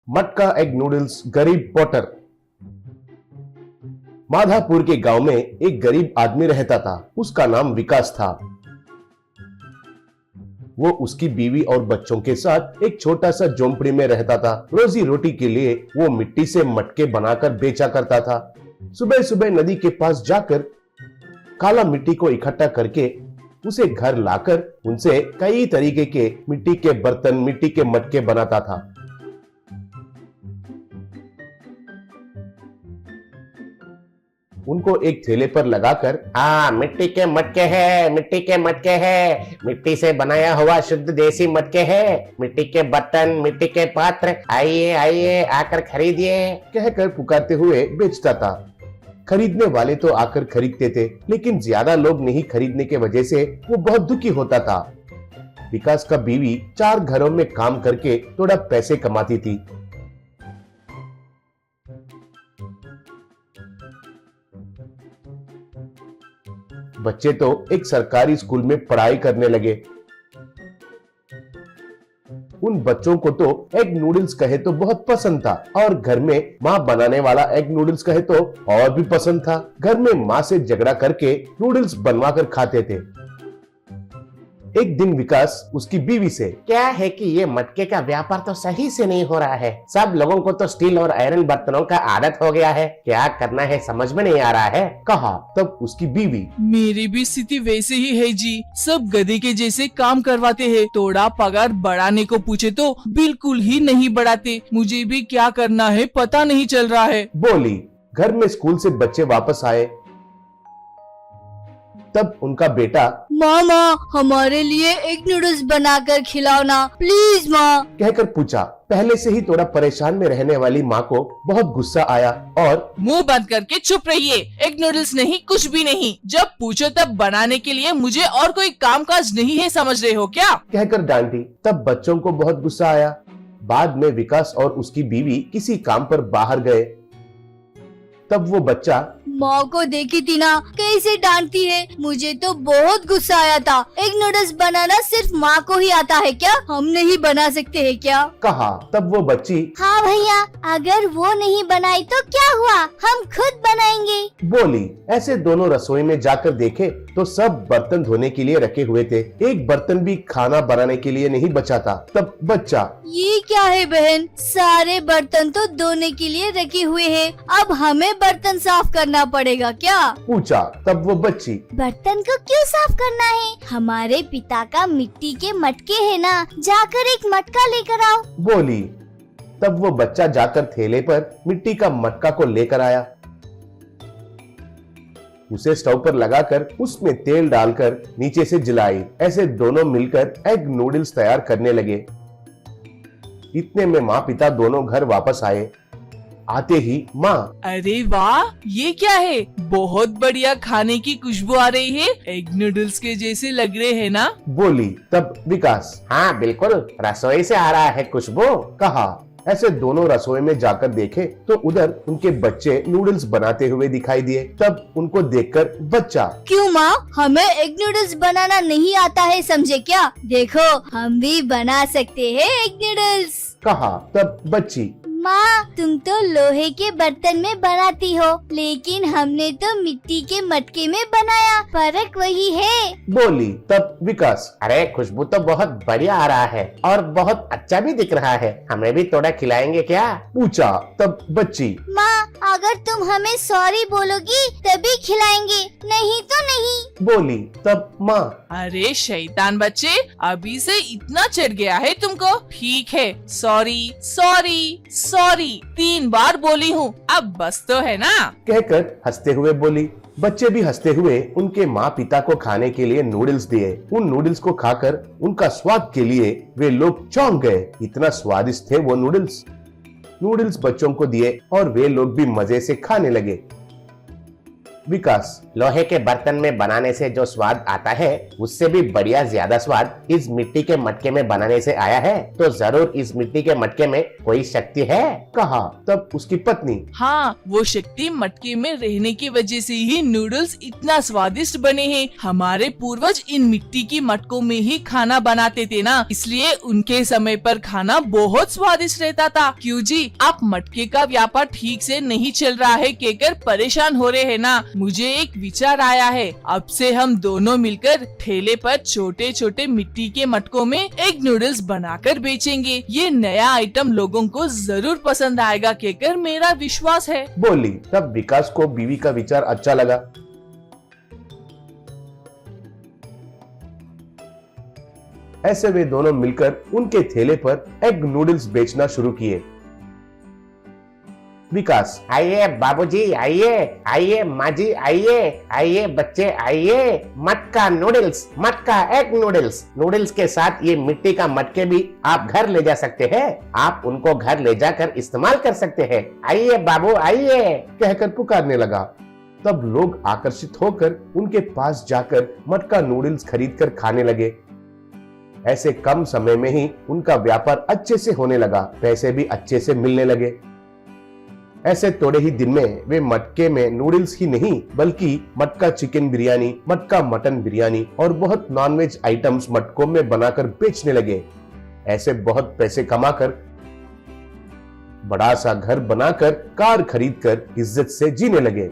मटका egg noodles गरीब Potter. Madhapur के गांव में एक गरीब आदमी रहता था। उसका नाम विकास था। वो उसकी बीवी और बच्चों के साथ एक छोटा सा झोंपड़ी में रहता था। रोजी रोटी के लिए वो मिट्टी से मटके बनाकर बेचा करता था। सुबह सुबह नदी के पास जाकर काला मिट्टी को इकट्ठा करके उसे घर लाकर उनसे कई तरीके के मिट्टी के बर्तन, मिट्टी के मटके बनाता था। उनको एक थैले पर लगाकर, मिट्टी के मटके हैं, मिट्टी के मटके हैं, मिट्टी से बनाया हुआ शुद्ध देसी मटके हैं, मिट्टी के बर्तन, मिट्टी के पात्र, आइए आइए आकर खरीदिए कहकर पुकारते हुए बेचता था। खरीदने वाले तो आकर खरीदते थे, लेकिन ज्यादा लोग नहीं खरीदने के वजह से वो बहुत दुखी होता था। विकास का बीवी 4 घरों में काम करके थोड़ा पैसे कमाती थी। बच्चे तो एक सरकारी स्कूल में पढ़ाई करने लगे। उन बच्चों को तो एग नूडल्स कहे तो बहुत पसंद था, और घर में माँ बनाने वाला एग नूडल्स कहे तो और भी पसंद था। घर में माँ से झगड़ा करके नूडल्स बनवा कर खाते थे। एक दिन विकास उसकी बीवी से, क्या है कि ये मटके का व्यापार तो सही से नहीं हो रहा है। सब लोगों को तो स्टील और आयरन बर्तनों का आदत हो गया है, क्या करना है समझ में नहीं आ रहा है, कहा। तब उसकी बीवी, मेरी भी स्थिति वैसे ही है जी। सब गधे के जैसे काम करवाते हैं, थोड़ा पगार बढ़ाने को पूछे तो बिल्कुल ही नहीं बढ़ाते। मुझे भी क्या करना है पता नहीं चल रहा है, बोली। घर में स्कूल से बच्चे वापस आए। तब उनका बेटा, मामा हमारे लिए एग नूडल्स बनाकर खिलाओ ना प्लीज माँ, कहकर पूछा। पहले से ही थोड़ा परेशान में रहने वाली माँ को बहुत गुस्सा आया और, मुंह बंद करके चुप रहिए। एग नूडल्स नहीं, कुछ भी नहीं। जब पूछो तब बनाने के लिए मुझे और कोई कामकाज नहीं है, समझ रहे हो क्या, कहकर डांटी। तब बच्चों को बहुत गुस्सा आया। बाद में विकास और उसकी बीवी किसी काम पर बाहर गए। तब वो बच्चा, माँ को देखी थी ना कैसे डांटती है, मुझे तो बहुत गुस्सा आया था। एग नूडल्स बनाना सिर्फ माँ को ही आता है क्या, हम नहीं बना सकते हैं क्या, कहा। तब वो बच्ची, हाँ भैया अगर वो नहीं बनाई तो क्या हुआ, हम खुद बनाएंगे, बोली। ऐसे दोनों रसोई में जाकर देखे तो सब बर्तन धोने के लिए रखे हुए थे। एक बर्तन भी खाना बनाने के लिए नहीं बचा था। तब बच्चा, ये क्या है बहन, सारे बर्तन तो धोने के लिए रखे हुए हैं, अब हमें बर्तन साफ करना पड़ेगा क्या, पूछा। तब वो बच्ची, बर्तन को क्यों साफ करना है, हमारे पिता का मिट्टी के मटके है ना, जाकर एक मटका लेकर आओ, बोली। तब वो बच्चा जाकर थैले पर मिट्टी का मटका को लेकर आया। उसे स्टोव पर लगाकर उसमें तेल डालकर नीचे से जलाई। ऐसे दोनों मिलकर एग नूडल्स तैयार करने लगे। इतने में माँ पिता दोनों घर वापस आए। आते ही माँ, अरे वाह ये क्या है, बहुत बढ़िया खाने की खुशबू आ रही है, एग नूडल्स के जैसे लग रहे हैं ना, बोली। तब विकास, हाँ बिल्कुल रसोई से आ रहा है खुशबू, कहा। ऐसे दोनों रसोई में जाकर देखे तो उधर उनके बच्चे नूडल्स बनाते हुए दिखाई दिए। तब उनको देखकर बच्चा, क्यों माँ हमें एग नूडल्स बनाना नहीं आता है समझे क्या, देखो हम भी बना सकते हैं एग नूडल्स, कहा। तब बच्ची, माँ तुम तो लोहे के बर्तन में बनाती हो, लेकिन हमने तो मिट्टी के मटके में बनाया, फर्क वही है, बोली। तब विकास, अरे खुशबू तो बहुत बढ़िया आ रहा है और बहुत अच्छा भी दिख रहा है, हमें भी थोड़ा खिलाएंगे क्या, पूछा। तब बच्ची, माँ अगर तुम हमें सॉरी बोलोगी तभी खिलाएंगे, नहीं तो नहीं, बोली। तब माँ, अरे शैतान बच्चे, अभी से इतना चढ़ गया है तुमको, ठीक है सॉरी सॉरी सॉरी 3 बार बोली हूँ, अब बस तो है ना, कहकर हंसते हुए बोली। बच्चे भी हंसते हुए उनके माँ पिता को खाने के लिए नूडल्स दिए। उन नूडल्स को खाकर उनका स्वाद के लिए वे लोग चौंक गए, इतना स्वादिष्ट थे वो नूडल्स। नूडल्स बच्चों को दिए और वे लोग भी मजे से खाने लगे। विकास, लोहे के बर्तन में बनाने से जो स्वाद आता है उससे भी बढ़िया ज्यादा स्वाद इस मिट्टी के मटके में बनाने से आया है। तो जरूर इस मिट्टी के मटके में कोई शक्ति है। कहा। तब उसकी पत्नी, हाँ, वो शक्ति मटके में रहने की वजह से ही नूडल्स इतना स्वादिष्ट बने हैं। हमारे पूर्वज इन मिट्टी की मटकों में ही खाना बनाते थे ना, इसलिए उनके समय पर खाना बहुत स्वादिष्ट रहता था। क्यों जी, आप मटके का व्यापार ठीक से नहीं चल रहा है कहकर परेशान हो रहे हैं ना? मुझे एक विचार आया है। अब से हम दोनों मिलकर ठेले पर छोटे छोटे मिट्टी के मटकों में एग नूडल्स बनाकर बेचेंगे। ये नया आइटम लोगों को जरूर पसंद आएगा कहकर मेरा विश्वास है। बोली। तब विकास को बीवी का विचार अच्छा लगा। ऐसे वे दोनों मिलकर उनके ठेले पर एग नूडल्स बेचना शुरू किए। विकास, आइए बाबूजी, आइए आइए माँ जी, आइए आइए बच्चे, आइए। मटका नूडल्स, मटका एग नूडल्स। नूडल्स के साथ ये मिट्टी का मटके भी आप घर ले जा सकते हैं। आप उनको घर ले जाकर इस्तेमाल कर सकते हैं। आइए बाबू, आइए कहकर पुकारने लगा। तब लोग आकर्षित होकर उनके पास जाकर मटका नूडल्स खरीदकर खाने लगे। ऐसे कम समय में ही उनका व्यापार अच्छे से होने लगा, पैसे भी अच्छे से मिलने लगे। ऐसे थोड़े ही दिन में वे मटके में नूडल्स ही नहीं बल्कि मटका चिकन बिरयानी, मटका मटन बिरयानी और बहुत नॉनवेज आइटम्स मटकों में बनाकर बेचने लगे। ऐसे बहुत पैसे कमाकर बड़ा सा घर बनाकर कार खरीदकर इज्जत से जीने लगे।